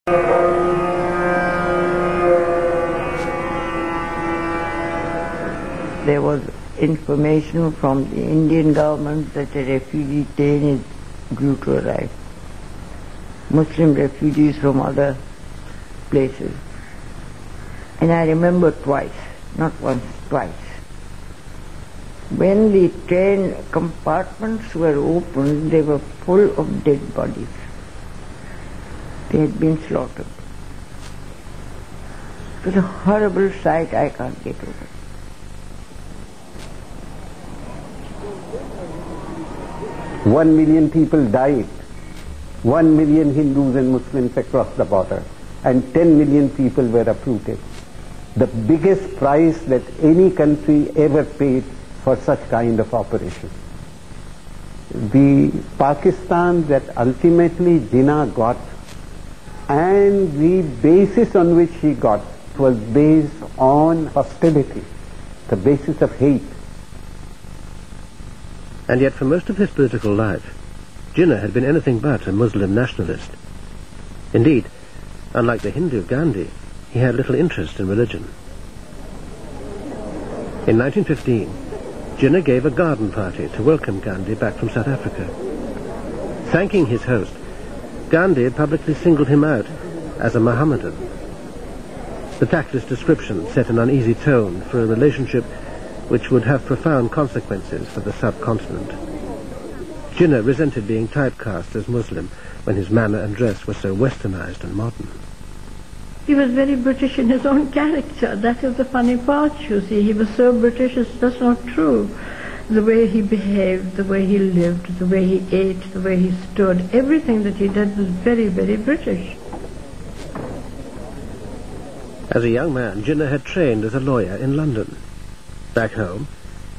There was information from the Indian government that a refugee train is due to arrive. Muslim refugees from other places. And I remember twice, not once, twice. When the train compartments were opened, they were full of dead bodies. They had been slaughtered. It was a horrible sight I can't get over. One million people died. 1 million Hindus and Muslims across the border. And 10 million people were uprooted. The biggest price that any country ever paid for such kind of operation. The Pakistan that ultimately Jinnah got, and the basis on which he got was based on hostility, the basis of hate. And yet for most of his political life, Jinnah had been anything but a Muslim nationalist. Indeed, unlike the Hindu Gandhi, he had little interest in religion. In 1915, Jinnah gave a garden party to welcome Gandhi back from South Africa. Thanking his host, Gandhi publicly singled him out as a Mohammedan. The tactless description set an uneasy tone for a relationship which would have profound consequences for the subcontinent. Jinnah resented being typecast as Muslim when his manner and dress were so westernized and modern. He was very British in his own character. That is the funny part, you see. He was so British, it's just not true. The way he behaved, the way he lived, the way he ate, the way he stood, everything that he did was very, very British. As a young man, Jinnah had trained as a lawyer in London. Back home,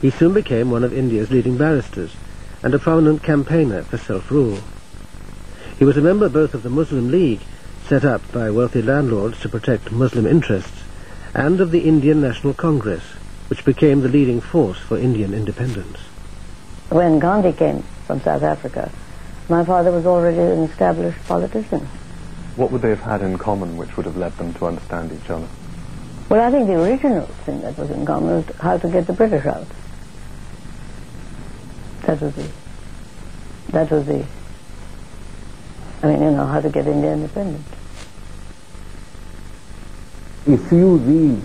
he soon became one of India's leading barristers and a prominent campaigner for self-rule. He was a member both of the Muslim League, set up by wealthy landlords to protect Muslim interests, and of the Indian National Congress, which became the leading force for Indian independence. When Gandhi came from South Africa, my father was already an established politician. What would they have had in common which would have led them to understand each other? Well, I think the original thing that was in common was how to get the British out. That was the, how to get India independent. If you read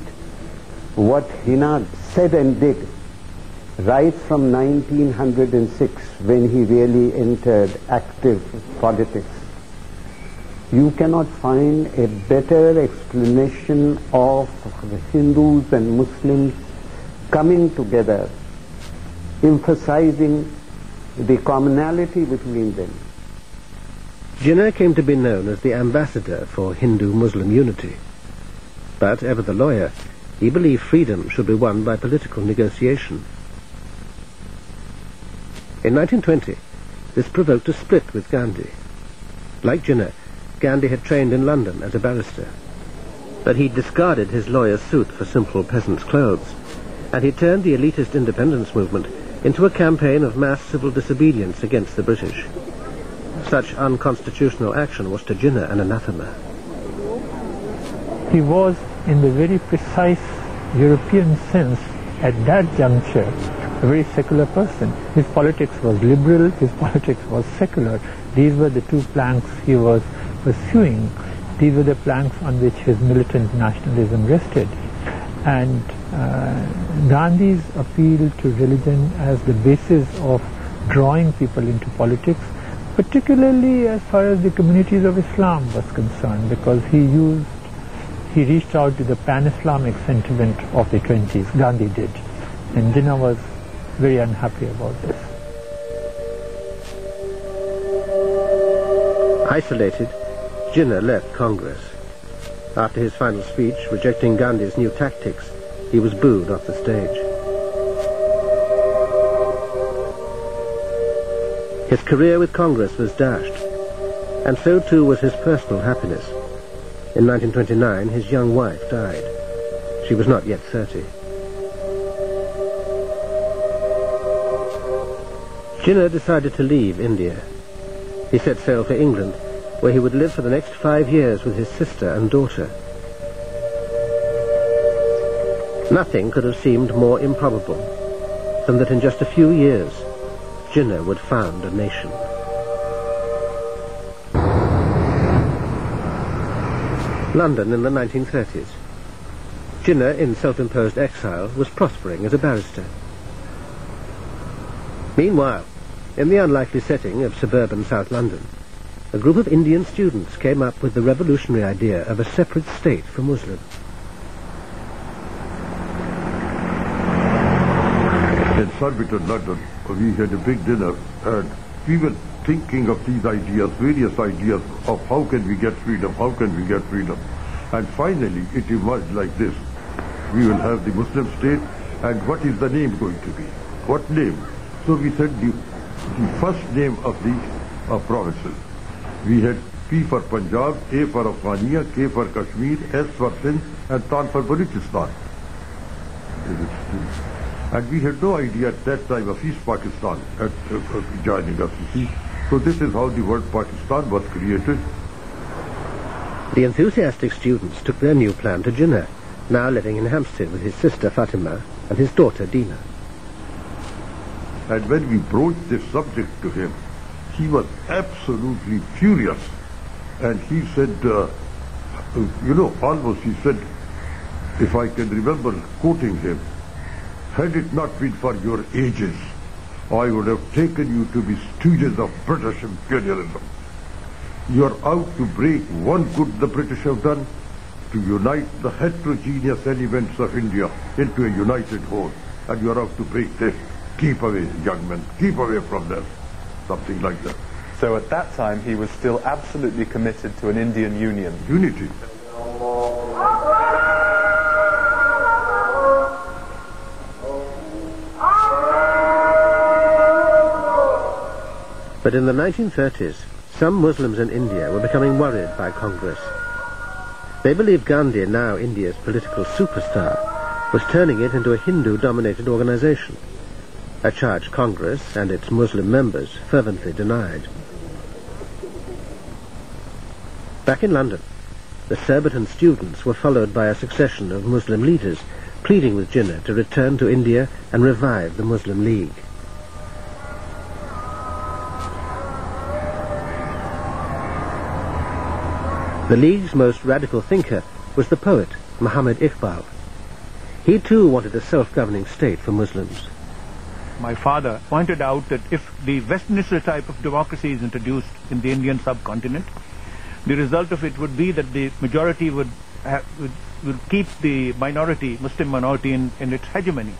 what Jinnah said and did right from 1906, when he really entered active politics, you cannot find a better explanation of the Hindus and Muslims coming together, emphasizing the commonality between them. Jinnah came to be known as the ambassador for Hindu-Muslim unity. But, ever the lawyer, he believed freedom should be won by political negotiation. In 1920, this provoked a split with Gandhi. Like Jinnah, Gandhi had trained in London as a barrister. But he discarded his lawyer's suit for simple peasant's clothes, and he turned the elitist independence movement into a campaign of mass civil disobedience against the British. Such unconstitutional action was to Jinnah an anathema. He was, in the very precise European sense, at that juncture, a very secular person. His politics was liberal, his politics was secular. These were the two planks he was pursuing. These were the planks on which his militant nationalism rested. And Gandhi's appeal to religion as the basis of drawing people into politics, particularly as far as the communities of Islam was concerned, because he reached out to the pan-Islamic sentiment of the 20s, Gandhi did. And Jinnah was very unhappy about this. Isolated, Jinnah left Congress. After his final speech rejecting Gandhi's new tactics, he was booed off the stage. His career with Congress was dashed, and so too was his personal happiness. In 1929, his young wife died. She was not yet 30. Jinnah decided to leave India. He set sail for England where he would live for the next 5 years with his sister and daughter. Nothing could have seemed more improbable than that in just a few years, Jinnah would found a nation. London in the 1930s. Jinnah, in self-imposed exile, was prospering as a barrister. Meanwhile, in the unlikely setting of suburban South London, a group of Indian students came up with the revolutionary idea of a separate state for Muslims. In Surbiton, London, we had a big dinner, and we were thinking of these ideas, various ideas of how can we get freedom, how can we get freedom. And finally, it emerged like this. We will have the Muslim state, and what is the name going to be? What name? So we said the first name of the provinces. We had P for Punjab, A for Afghania, K for Kashmir, S for Sindh, and Tan for Balochistan. And we had no idea at that time of East Pakistan joining us, you see. So this is how the word Pakistan was created. The enthusiastic students took their new plan to Jinnah, now living in Hampstead with his sister Fatima and his daughter Dina. And when we broached this subject to him, he was absolutely furious. And he said, almost he said, if I can remember quoting him, had it not been for your ages, I would have taken you to be stooges of British imperialism. You are out to break one good the British have done, to unite the heterogeneous elements of India into a united whole. And you are out to break this. Keep away, young men. Keep away from them. Something like that. So at that time, he was still absolutely committed to an Indian union. Unity. But in the 1930s, some Muslims in India were becoming worried by Congress. They believed Gandhi, now India's political superstar, was turning it into a Hindu-dominated organization, a charge Congress and its Muslim members fervently denied. Back in London, the Surbiton students were followed by a succession of Muslim leaders pleading with Jinnah to return to India and revive the Muslim League. The League's most radical thinker was the poet Muhammad Iqbal. He too wanted a self-governing state for Muslims. My father pointed out that if the Westminster type of democracy is introduced in the Indian subcontinent, the result of it would be that the majority would keep the Muslim minority in its hegemony.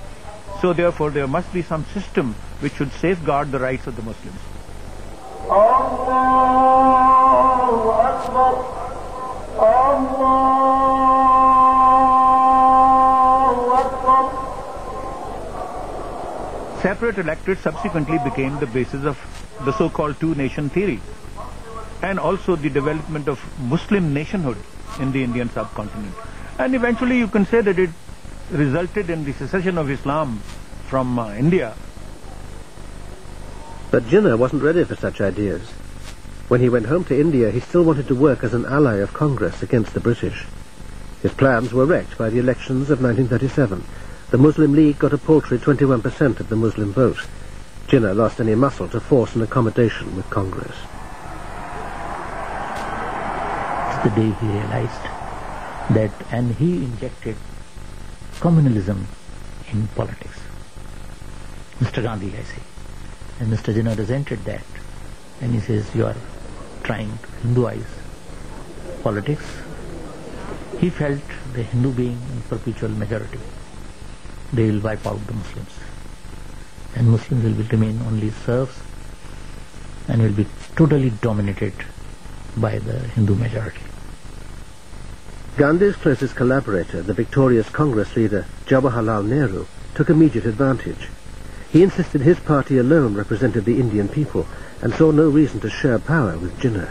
So therefore there must be some system which should safeguard the rights of the Muslims. Allahu Akbar. Allahu Akbar. Separate electorates subsequently became the basis of the so-called two-nation theory, and also the development of Muslim nationhood in the Indian subcontinent. And eventually you can say that it resulted in the secession of Islam from India. But Jinnah wasn't ready for such ideas. When he went home to India, he still wanted to work as an ally of Congress against the British. His plans were wrecked by the elections of 1937. The Muslim League got a paltry 21% of the Muslim vote. Jinnah lost any muscle to force an accommodation with Congress. It's the day he realized that, and he injected communalism in politics. Mr. Gandhi, I say. And Mr. Jinnah resented that. And he says, you are trying to Hinduize politics. He felt the Hindu being in perpetual majority, they will wipe out the Muslims. And Muslims will remain only serfs and will be totally dominated by the Hindu majority. Gandhi's closest collaborator, the victorious Congress leader Jawaharlal Nehru, took immediate advantage. He insisted his party alone represented the Indian people and saw no reason to share power with Jinnah.